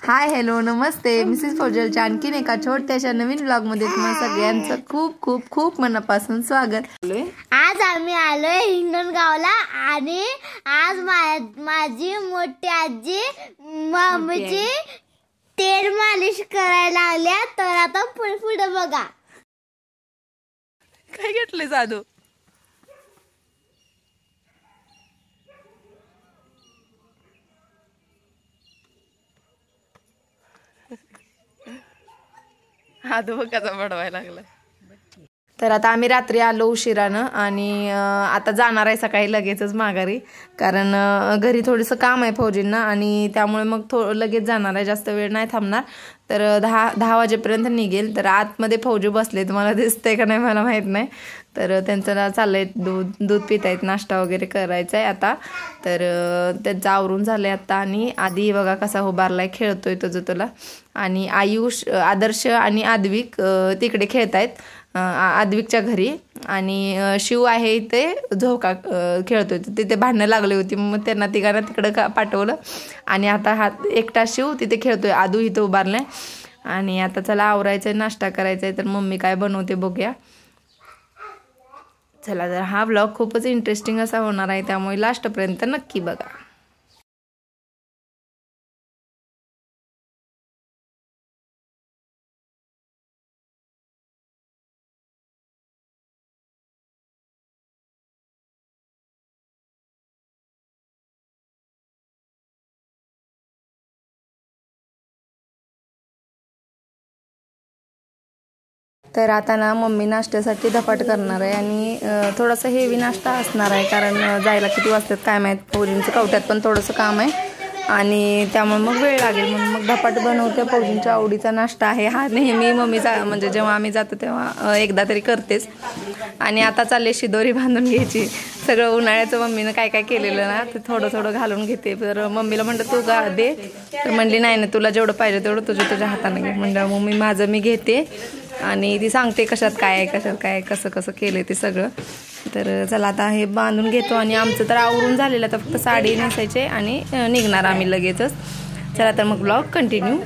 Hi hello नमस्ते Mrs फौजलच्या आणखीन एका छोट्याशा नवीन व्लॉगमध्ये तुम्हा सगळ्यांचं खूप खूप खूप मनापासून स्वागत. आज आम्ही आलोय हिंगणगावला आणि आज माझी मोठी आजी मम्मीची तेल मालिश करायला लागल्या. तर आता पुढे बघा काय घेतले साधू. हात बघाचा बडवायला लागला. तर आता आम्ही रात्री आलो उशिरानं आणि आता जाणार आहे सकाळी लगेचच माघारी, कारण घरी थोडंसं काम आहे फौजींना आणि त्यामुळे मग लगेच जाणार आहे, जास्त वेळ नाही थांबणार. तर 10 वाजेपर्यंत निघेल. तर आतमध्ये फौजी बसले, तुम्हाला दिसतंय का नाही मला माहीत नाही. तर त्यांचं चाललंय दूध पित आहेत, नाश्ता वगैरे करायचा आहे आता. तर त्यांचं आवरून झालं आहे आता. आणि आधी बघा कसा उभारलाय, खेळतोय तुला. आणि आयुष, आदर्श आणि आद्विक तिकडे खेळत आहेत आद्विकच्या घरी. आणि शिव आहे इथे झोका खेळतोय. तिथे भांडणं लागली होती, मग त्यांना तिघांना तिकडं पाठवलं. आणि आता हा एकटा शिव तिथे खेळतोय, आदू इथं उभारलाय. आणि आता चला आवरायचं आहे, नाश्ता करायचा आहे. तर मम्मी काय बनवते बघूया. चला, तर हा व्लॉग खूपच इंटरेस्टिंग असा होणार आहे, त्यामुळे लास्टपर्यंत नक्की बघा. तर आता ना मम्मी नाश्त्यासाठी धपाट करणार आहे आणि थोडासा हेवी नाश्ता असणार आहे, कारण जायला किती वाजतात काय माहीत. फौजींचं कवट्यात पण थोडंसं काम आहे आणि त्यामुळे मग वेळ लागेल, म्हणून मग धपाट बनवते. फौजींच्या आवडीचा नाश्ता आहे हा. नेहमी मम्मीचा म्हणजे जेव्हा आम्ही जातो तेव्हा एकदा तरी करतेच. आणि आता चालले शिदोरी बांधून घ्यायची. सगळं उन्हाळ्याचं मम्मीनं काय काय केलेलं ना ते थोडं थोडं घालून घेते. तर मम्मीला म्हणलं तू दे, तर म्हणली नाही ना, तुला जेवढं पाहिजे तेवढं तुझ्या हाताने घे. म्हणलं मग माझं मी घेते आणि ती सांगते कशात काय आहे, कशात काय, कसं कसं केलं ते सगळं. तर चला आता हे बांधून घेतो. आणि आमचं तर आवरून झालेलं, तर फक्त साडी नेसायचे आणि निघणार आम्ही लगेचच. चला तर मग ब्लॉग कंटिन्यू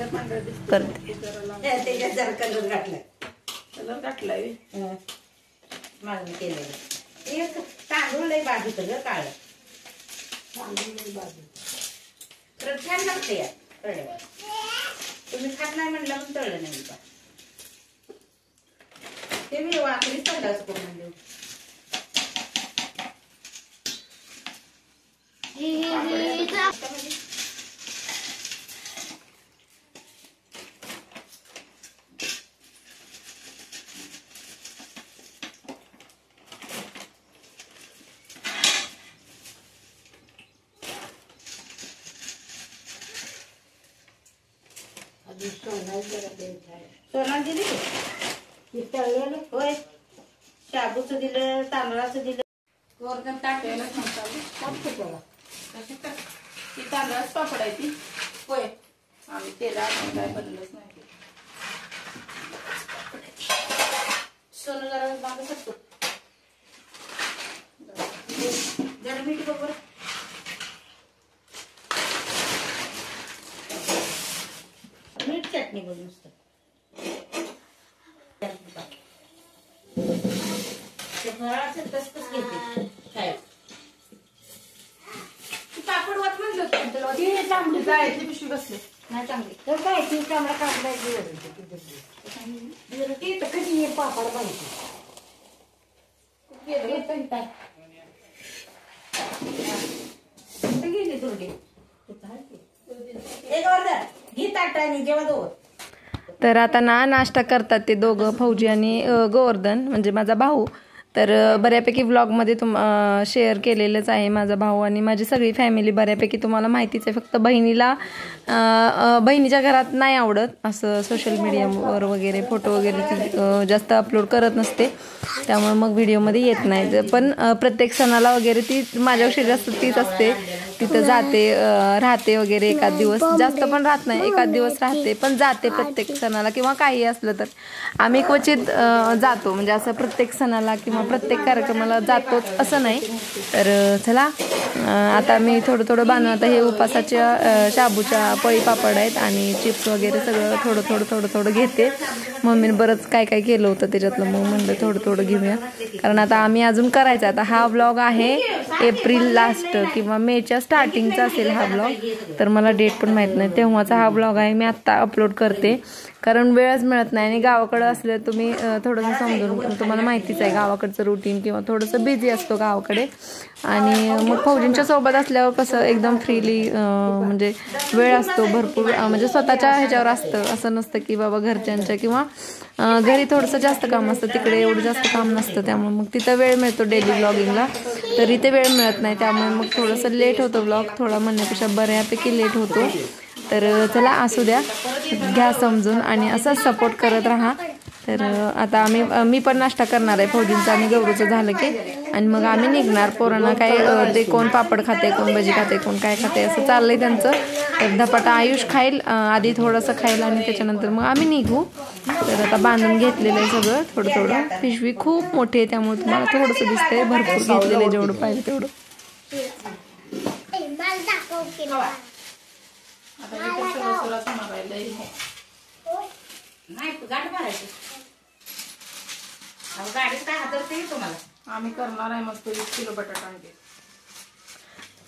करते. तांदूळ लई बाजू तर काळ छान लागते. तुम्ही खात नाही म्हणलं पण तळलं नाही का ते मी वाकडी तळाच करून देऊ. सोना दिली तळलेलं होय, शाबूचं दिलं, तांदळाचं दिलं. वरगण टाकायला ती तांदळाच पापड आहे ती होय. आम्ही तेला काय बनलंच नाही. सोनं जरा मागं शकतो जरा मीठ बरोबर. मीठ चटणी बनवून नुसतं तसंच घेते काय पापड वाट म्हणलं होतं चांगली जायची पिशवी बसले नाही चांगली. तर काय ती चांगला कापडायची कधी पापड बांधते गेली थोडी एक अर्धा घी ताटाने जेव्हा दोन. तर आता ना नाश्ता करतात ते दोघं, फौजी आणि गोवर्धन म्हणजे माझा भाऊ. तर बऱ्यापैकी व्लॉगमध्ये शेअर केलेलंच आहे. माझा भाऊ आणि माझी सगळी फॅमिली बऱ्यापैकी तुम्हाला माहितीच आहे. फक्त बहिणीच्या घरात नाही आवडत असं सोशल मीडियावर वगैरे फोटो वगैरे ती जास्त अपलोड करत नसते, त्यामुळे मग व्हिडिओमध्ये येत नाही. पण प्रत्येक सणाला वगैरे ती माझ्यापेक्षा जास्त तीच असते. तिथं जाते, राहते वगैरे एखाद दिवस, जास्त पण राहत नाही, एखाद दिवस राहते, पण जाते प्रत्येक सणाला किंवा काही असलं तर. आम्ही क्वचित जातो, म्हणजे असं प्रत्येक सणाला किंवा प्रत्येक कार्यक्रमाला जातोच असं नाही. तर चला आता मी थोडं थोडं बांधून, आता हे उपासाच्या शाबूच्या पळी पापड आहेत आणि चिप्स वगैरे सगळं थोडं थोडं घेते. मम्मीने बरंच काय काय केलं होतं त्याच्यातलं, मग म्हणलं थोडं घेऊया, कारण आता आम्ही अजून करायचं. आता हा ब्लॉग आहे एप्रिल लास्ट किंवा मेच्या स्टार्टिंगचा असेल हा ब्लॉग, तर मला डेट पण माहीत नाही, तेव्हाचा हा ब्लॉग आहे. मी आत्ता अपलोड करते कारण वेळच मिळत नाही. आणि गावाकडं असलं तुम्ही थोडंसं समजून, तुम्हाला माहितीच आहे गावाकडचं रुटीन किंवा थोडंसं बिझी असतो गावाकडे. आणि मग फौजींच्या सोबत असल्यावर कसं एकदम फ्रीली म्हणजे वेळ असतो भरपूर, म्हणजे स्वतःच्या ह्याच्यावर असतं, असं नसतं की बाबा घरच्यांच्या किंवा घरी थोडंसं जास्त काम असतं, तिकडे एवढं जास्त काम नसतं, त्यामुळे मग तिथं वेळ मिळतो डेली ब्लॉगिंगला, तर इथे वेळ मिळत नाही, त्यामुळे मग थोडंसं लेट होतं ब्लॉग, थोडा म्हणण्यापेक्षा बऱ्यापैकी लेट होतो. तर चला असू द्या, घ्या समजून आणि असंच सपोर्ट करत राहा. तर आता मी पण नाश्ता करणार आहे फौजींचा आणि गौरूचं झालं की, आणि मग आम्ही निघणार. पोरांना काय ते कोण पापड खाते, कोण भजी खाते, कोण काय खाते, असं चाललंय त्यांचं. तर धपाटा आयुष खाईल आधी, थोडंसं खाईल आणि त्याच्यानंतर मग आम्ही निघू. तर आता बांधून घेतलेलं आहे सगळं थोडं. पिशवी खूप मोठी आहे त्यामुळे तुम्हाला थोडंसं दिसतंय, भरपूर घेतलेलं आहे, जेवढं पाहिजे तेवढं. आम्ही करणार आहे मस्त 1 किलो बटाटा आणते.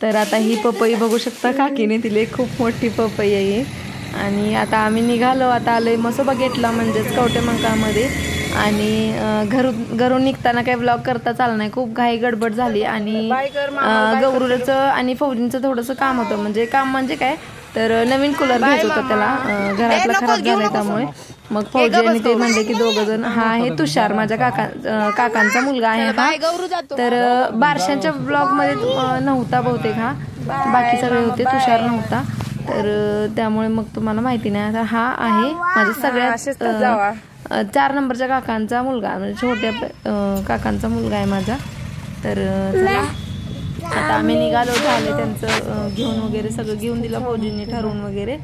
तर आता ही पपई बघू शकता, काकीने दिली, खूप मोठी पपई आहे. आणि आता आम्ही निघालो, आता आलोय मसोबा गेटला, म्हणजेच कवटेमंकाळमध्ये. आणि घरून निघताना काही ब्लॉग करता चालला नाही, खूप घाई गडबड झाली. आणि गौरूचं आणि फौजींचं थोडंसं काम होतं, म्हणजे काम म्हणजे काय तर नवीन कूलर घ्यायचं होतं त्याला, घरातला खराब झाला त्यामुळे. मग फौजींनी ते म्हणले की 2 जण, हा आहे तुषार, माझ्या काकांचा मुलगा आहे हा. तर बारशांच्या ब्लॉगमध्ये नव्हता बहुतेक हा, बाकी सगळे होते, तुषार नव्हता. तर त्यामुळे मग तुम्हाला माहिती नाही. आता हा आहे माझ्या सगळ्यात 4 नंबरच्या काकांचा मुलगा, म्हणजे छोट्या काकांचा मुलगा आहे माझा. तर चला आता आम्ही निघालो, झाले त्यांचं घेऊन वगैरे, सगळं घेऊन दिलं फौजींनी ठरवून वगैरे.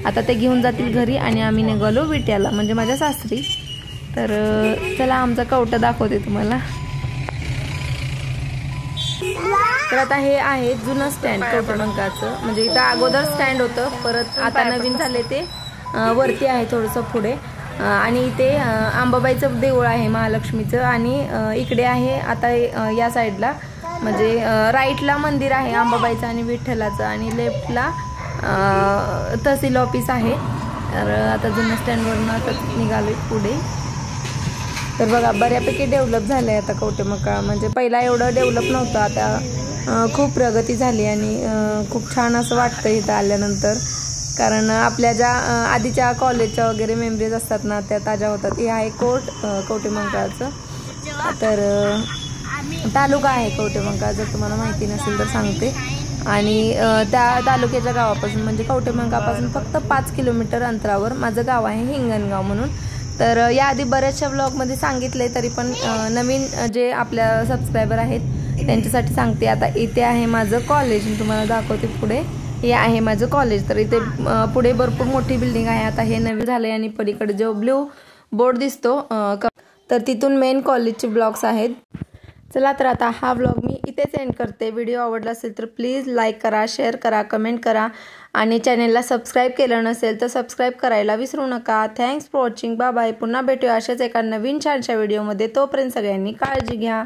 आता ते घेऊन जातील घरी आणि आम्ही निघालो विट्याला, म्हणजे माझ्या सासरी. तर चला आमचा कवटा दाखवते तुम्हाला. तर आता हे आहे जुनं स्टँड कवटेमंकाळचं, म्हणजे इथं अगोदर स्टँड होतं, परत आता नवीन झाले ते वरती आहे थोडंसं पुढे. आणि इथे अंबाबाईचं देऊळ आहे महालक्ष्मीचं, आणि इकडे आहे आता या साईडला, म्हणजे राईटला मंदिर आहे अंबाबाईचं आणि विठ्ठलाचं, आणि लेफ्टला तहसील ऑफिस आहे. तर आता जुन्या स्टँडवरून आता निघालो पुढे. तर बघा बऱ्यापैकी डेव्हलप झालं आहे आता कवटेमंकाळ, म्हणजे पहिला एवढं डेव्हलप नव्हतं, आता खूप प्रगती झाली. आणि खूप छान असं वाटतं इथं आल्यानंतर, कारण आपल्या ज्या आधीच्या कॉलेजच्या वगैरे मेमरीज असतात ना, त्या ताज्या होतात. हे आहे कोर्ट कवटेमंकाळचं, तर तालुका आहे कवटेमंकाळ, जर तुम्हाला माहिती नसेल तर सांगते. आणि त्या तालुक्याच्या गावापासून, म्हणजे कवटेमंकाळपासून फक्त 5 किलोमीटर अंतरावर माझं गाव आहे हिंगणगाव म्हणून. तर याआधी बऱ्याचशा ब्लॉगमध्ये सांगितले, तरी पण नवीन जे आपल्या सबस्क्रायबर आहेत त्यांच्यासाठी सांगते. आता इथे आहे माझं कॉलेज, तुम्हाला दाखवते पुढे. हे आहे माझं कॉलेज. तर इथे पुढे भरपूर मोठी बिल्डिंग आहे, आता हे नवीन झाले. आणि पलीकडे जो ब्ल्यू बोर्ड दिसतो तर तिथून मेन कॉलेजचे ब्लॉग्स आहेत. चला तर आता हा ब्लॉग मी इथेच एंड करते. व्हिडिओ आवडला असेल तर प्लीज लाईक करा, शेअर करा, कमेंट करा, आणि चॅनेलला सबस्क्राईब केलं नसेल तर सबस्क्राईब करायला विसरू नका. Thanks for watching. Bye bye. पुन्हा भेटूया अशाच एका नवीन छानशा व्हिडिओमध्ये. तोपर्यंत सगळ्यांनी काळजी घ्या.